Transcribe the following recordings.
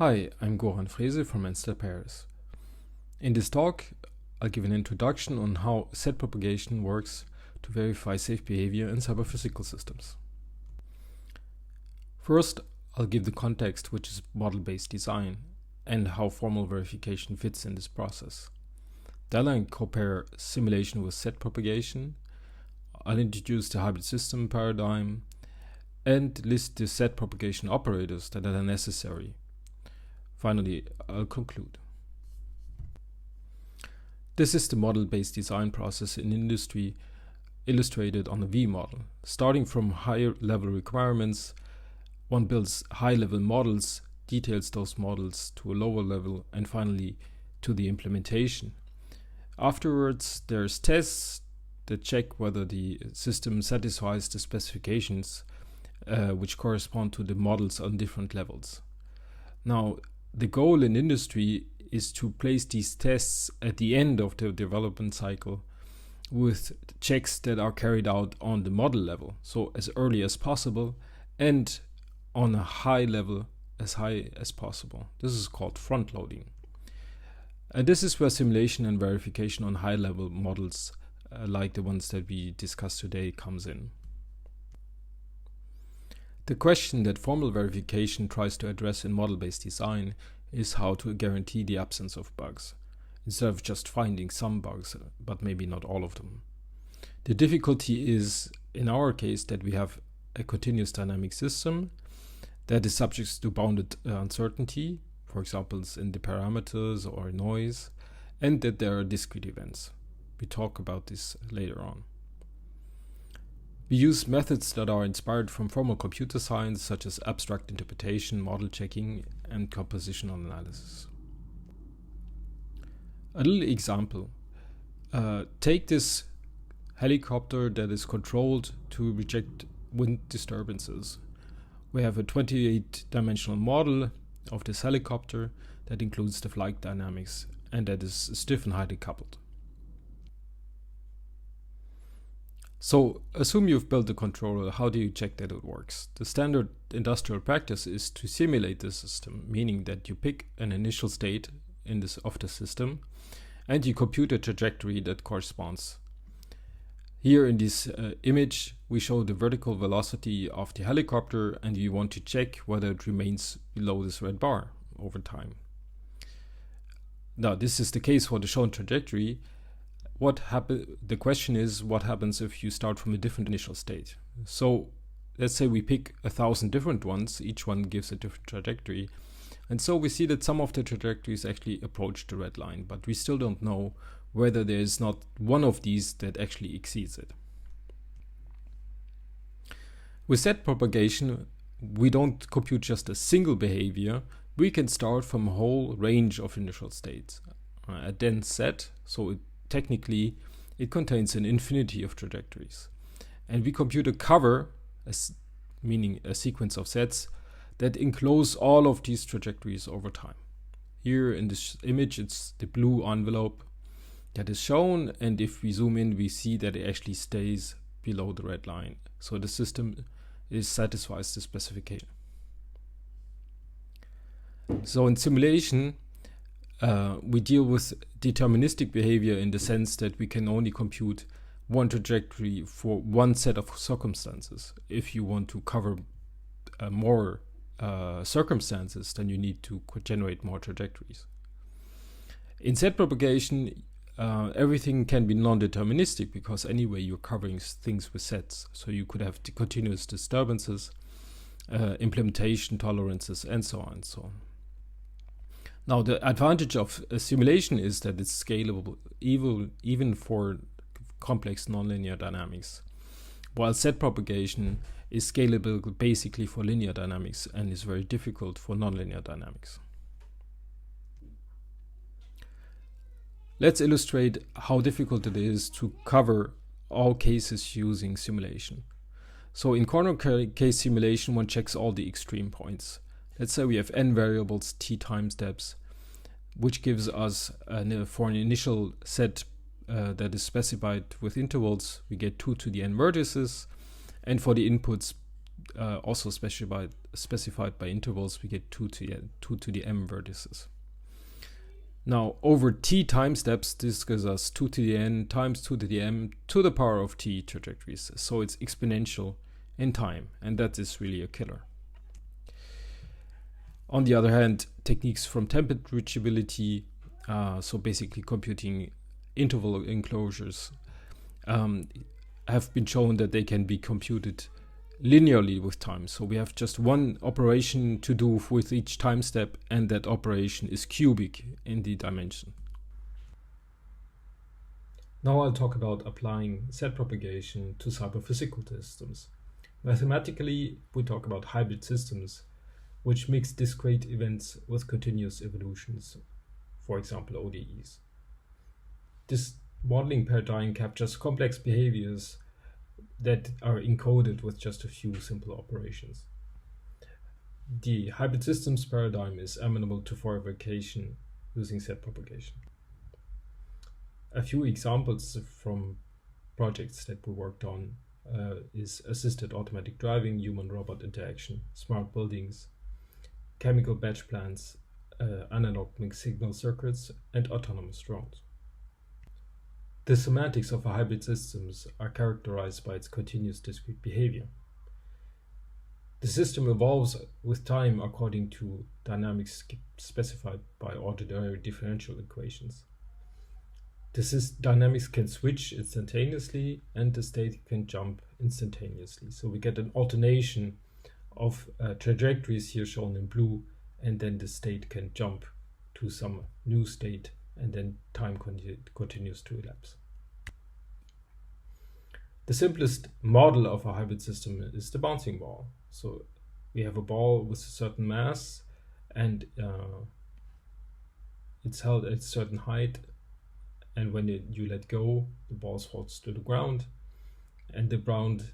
Hi, I'm Goran Frehse from Paris. In this talk, I'll give an introduction on how set propagation works to verify safe behavior in cyber-physical systems. First, I'll give the context, which is model-based design, and how formal verification fits in this process. Then I'll compare simulation with set propagation. I'll introduce the hybrid system paradigm and list the set propagation operators that are necessary. Finally, I'll conclude. This is the model-based design process in industry illustrated on a V model. Starting from higher level requirements, one builds high-level models, details those models to a lower level, and finally to the implementation. Afterwards, there's tests that check whether the system satisfies the specifications which correspond to the models on different levels. Now, the goal in industry is to place these tests at the end of the development cycle with checks that are carried out on the model level, so as early as possible and on a high level as high as possible. This is called front loading. And this is where simulation and verification on high level models like the ones that we discussed today comes in. The question that formal verification tries to address in model-based design is how to guarantee the absence of bugs, instead of just finding some bugs, but maybe not all of them. The difficulty is, in our case, that we have a continuous dynamic system that is subject to bounded uncertainty, for example, in the parameters or noise, and that there are discrete events. We talk about this later on. We use methods that are inspired from formal computer science, such as abstract interpretation, model checking, and compositional analysis. A little example. Take this helicopter that is controlled to reject wind disturbances. We have a 28-dimensional model of this helicopter that includes the flight dynamics and that is stiff and highly coupled. So, assume you've built the controller. How do you check that it works? The standard industrial practice is to simulate the system, meaning that you pick an initial state of the system and you compute a trajectory that corresponds. Here in this image, we show the vertical velocity of the helicopter and you want to check whether it remains below this red bar over time. Now, this is the case for the shown trajectory. The question is, what happens if you start from a different initial state? So let's say we pick 1,000 different ones, each one gives a different trajectory. And so we see that some of the trajectories actually approach the red line, but we still don't know whether there is not one of these that actually exceeds it. With set propagation, we don't compute just a single behavior. We can start from a whole range of initial states. A dense set, so technically, it contains an infinity of trajectories. And we compute a cover, meaning a sequence of sets, that enclose all of these trajectories over time. Here in this image, it's the blue envelope that is shown, and if we zoom in, we see that it actually stays below the red line. So the system satisfies the specification. So in simulation, we deal with deterministic behavior in the sense that we can only compute one trajectory for one set of circumstances. If you want to cover more circumstances, then you need to generate more trajectories. In set propagation, everything can be non-deterministic because anyway you're covering things with sets. So you could have continuous disturbances, implementation tolerances, and so on and so on. Now, the advantage of a simulation is that it's scalable even for complex nonlinear dynamics, while set propagation is scalable basically for linear dynamics and is very difficult for nonlinear dynamics. Let's illustrate how difficult it is to cover all cases using simulation. So in corner case simulation, one checks all the extreme points. Let's say we have n variables, t time steps, which gives us, for an initial set that is specified with intervals, we get 2 to the n vertices, and for the inputs also specified specified by intervals, we get 2 to the m vertices. Now, over t time steps, this gives us 2 to the n times 2 to the m to the power of t trajectories. So it's exponential in time, and that is really a killer. On the other hand, techniques from template reachability, so basically computing interval enclosures, have been shown that they can be computed linearly with time. So we have just one operation to do with each time step, and that operation is cubic in the dimension. Now I'll talk about applying set propagation to cyber-physical systems. Mathematically, we talk about hybrid systems, which mix discrete events with continuous evolutions, for example ODEs. This modeling paradigm captures complex behaviors that are encoded with just a few simple operations. The hybrid systems paradigm is amenable to verification using set propagation. A few examples from projects that we worked on is assisted automatic driving, human-robot interaction, smart buildings, chemical batch plants, analog mixed signal circuits, and autonomous drones. The semantics of a hybrid systems are characterized by its continuous discrete behavior. The system evolves with time according to dynamics specified by ordinary differential equations. The dynamics can switch instantaneously, and the state can jump instantaneously. So we get an alternation of trajectories here shown in blue, and then the state can jump to some new state, and then time continues to elapse. The simplest model of a hybrid system is the bouncing ball. So we have a ball with a certain mass, and it's held at a certain height, and when you let go, the ball falls to the ground, and the ground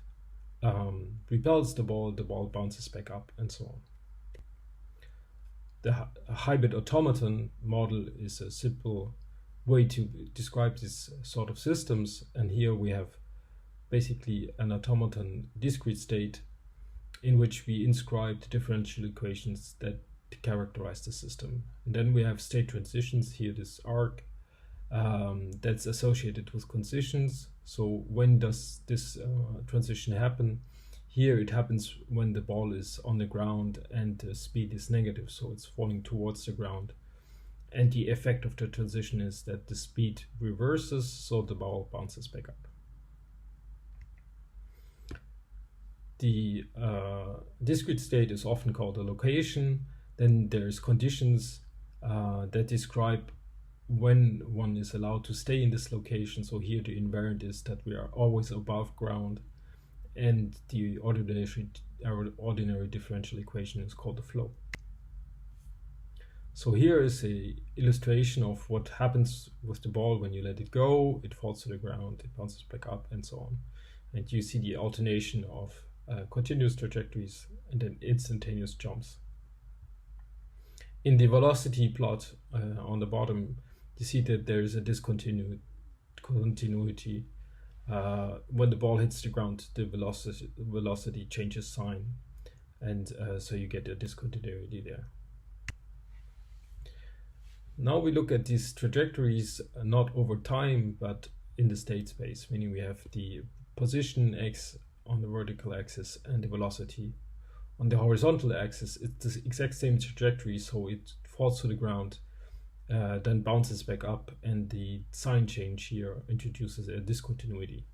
repels the ball bounces back up, and so on. The hybrid automaton model is a simple way to describe this sort of systems, and here we have basically an automaton discrete state in which we inscribe the differential equations that characterize the system. And then we have state transitions, here this arc that's associated with transitions. So when does this transition happen? Here it happens when the ball is on the ground and the speed is negative, so it's falling towards the ground. And the effect of the transition is that the speed reverses, so the ball bounces back up. The discrete state is often called a location. Then there's conditions that describe when one is allowed to stay in this location. So here the invariant is that we are always above ground, and the ordinary differential equation is called the flow. So here is a illustration of what happens with the ball when you let it go. It falls to the ground, it bounces back up, and so on. And you see the alternation of continuous trajectories and then instantaneous jumps. In the velocity plot on the bottom, you see that there is a discontinuity. When the ball hits the ground, the velocity changes sign, and so you get a discontinuity there. Now we look at these trajectories not over time, but in the state space, meaning we have the position x on the vertical axis and the velocity. On the horizontal axis, it's the exact same trajectory, so it falls to the ground, then bounces back up, and the sign change here introduces a discontinuity.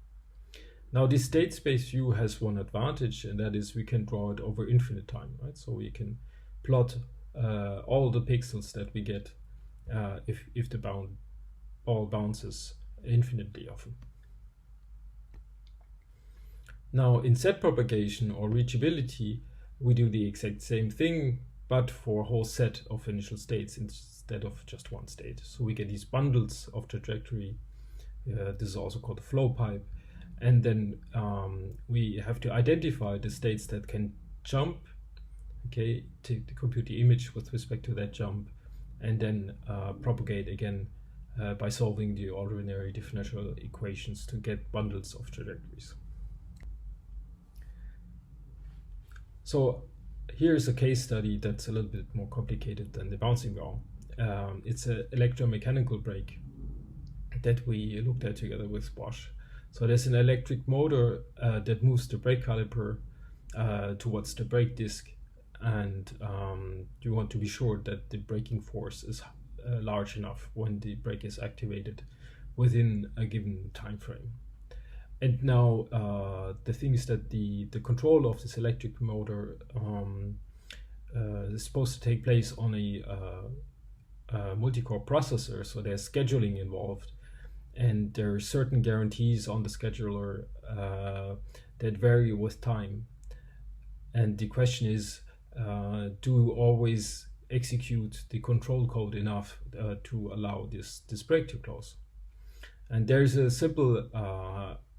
Now this state space view has one advantage, and that is we can draw it over infinite time, right? So we can plot all the pixels that we get if the ball bounces infinitely often. Now in set propagation or reachability, we do the exact same thing, but for a whole set of initial states instead of just one state. So we get these bundles of trajectory. This is also called the flow pipe. And then we have to identify the states that can jump, okay, to compute the image with respect to that jump, and then propagate again by solving the ordinary differential equations to get bundles of trajectories. So Here's a case study that's a little bit more complicated than the bouncing ball. It's an electromechanical brake that we looked at together with Bosch. So there's an electric motor that moves the brake caliper towards the brake disc, and you want to be sure that the braking force is large enough when the brake is activated within a given time frame. And now the thing is that the control of this electric motor is supposed to take place on a multi-core processor, so there's scheduling involved, and there are certain guarantees on the scheduler that vary with time. And the question is, do you always execute the control code enough to allow this brake to close? And there's a simple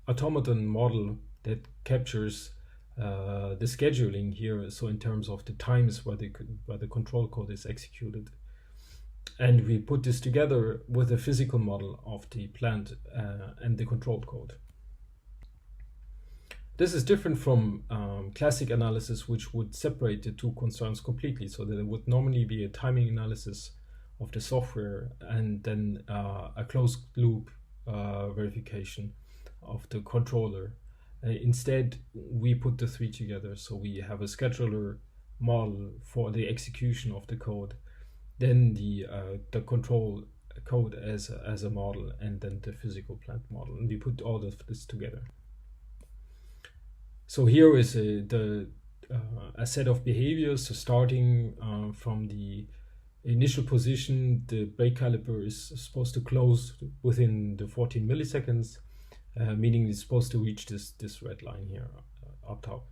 automaton model that captures the scheduling here, so in terms of the times where the control code is executed. And we put this together with a physical model of the plant and the control code. This is different from classic analysis, which would separate the two concerns completely. So there would normally be a timing analysis of the software and then a closed loop verification of the controller. Instead, we put the three together. So we have a scheduler model for the execution of the code, then the control code as a model, and then the physical plant model. And we put all of this together. So here is a set of behaviors. So starting from the initial position, the brake caliper is supposed to close within the 14 milliseconds, meaning it's supposed to reach this red line here up top.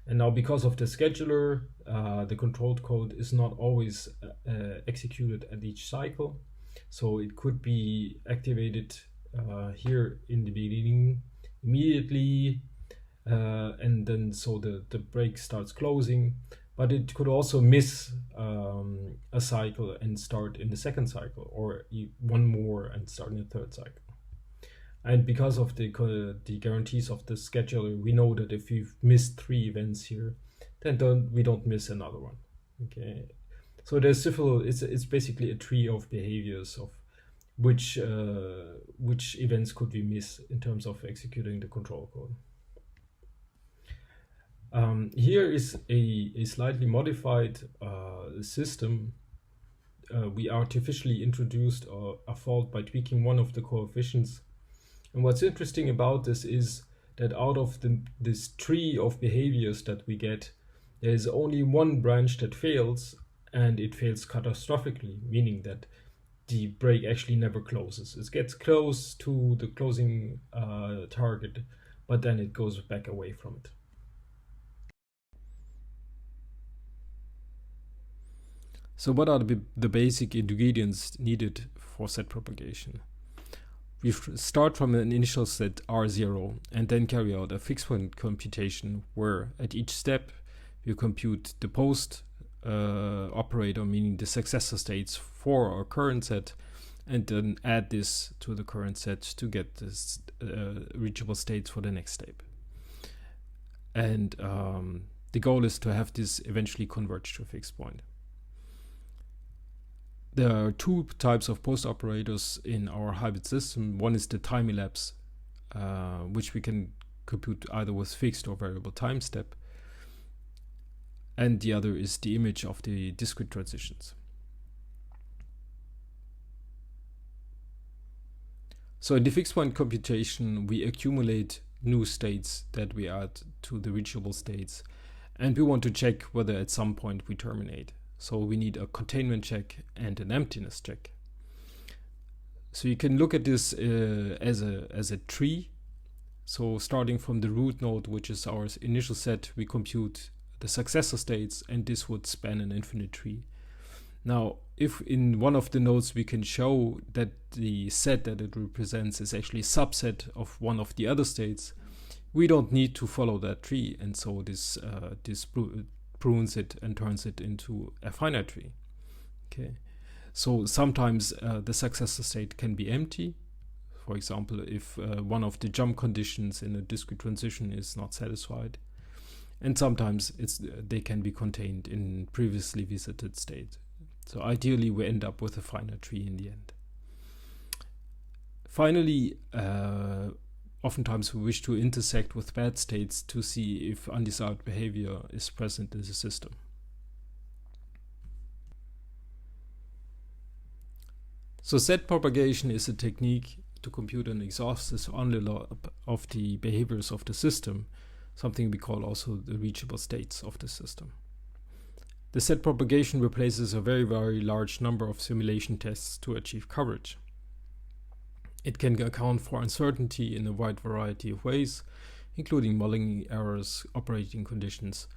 And now, because of the scheduler, the controlled code is not always executed at each cycle. So it could be activated here in the beginning immediately, and then so the brake starts closing. But it could also miss a cycle and start in the second cycle, or one more and start in the third cycle. And because of the guarantees of the scheduler, we know that if we've missed 3 events here, then we don't miss another one. Okay, so there's several. It's basically a tree of behaviors of which events could we miss in terms of executing the control code. Here is a slightly modified system. We artificially introduced a fault by tweaking one of the coefficients. And what's interesting about this is that out of this tree of behaviors that we get, there is only one branch that fails, and it fails catastrophically, meaning that the brake actually never closes. It gets close to the closing target, but then it goes back away from it. So what are the basic ingredients needed for set propagation? We start from an initial set R0 and then carry out a fixed point computation where at each step you compute the post operator, meaning the successor states for our current set, and then add this to the current set to get this reachable states for the next step. And the goal is to have this eventually converge to a fixed point. There are 2 types of post operators in our hybrid system. One is the time elapse, which we can compute either with fixed or variable time step. And the other is the image of the discrete transitions. So in the fixed point computation, we accumulate new states that we add to the reachable states. And we want to check whether at some point we terminate. So we need a containment check and an emptiness check. So you can look at this as a tree. So starting from the root node, which is our initial set, we compute the successor states, and this would span an infinite tree. Now, if in one of the nodes we can show that the set that it represents is actually a subset of one of the other states, we don't need to follow that tree, and so this prunes it and turns it into a finite tree. Okay, so sometimes the successor state can be empty. For example, if one of the jump conditions in a discrete transition is not satisfied. and sometimes they can be contained in previously visited state. So ideally we end up with a finite tree in the end. Finally, oftentimes we wish to intersect with bad states to see if undesired behavior is present in the system. So set propagation is a technique to compute an exhaustive envelope of the behaviors of the system, something we call also the reachable states of the system. The set propagation replaces a very, very large number of simulation tests to achieve coverage. It can account for uncertainty in a wide variety of ways, including modeling errors, operating conditions,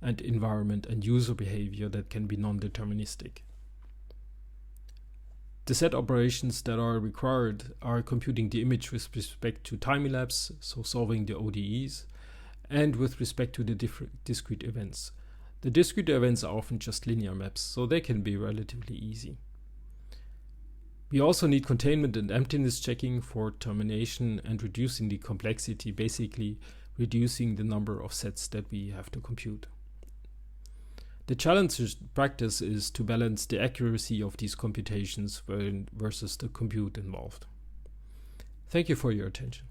and environment and user behavior that can be non-deterministic. The set operations that are required are computing the image with respect to time-elapse, so solving the ODEs, and with respect to the discrete events. The discrete events are often just linear maps, so they can be relatively easy. We also need containment and emptiness checking for termination and reducing the complexity, basically reducing the number of sets that we have to compute. The challenge in practice is to balance the accuracy of these computations versus the compute involved. Thank you for your attention.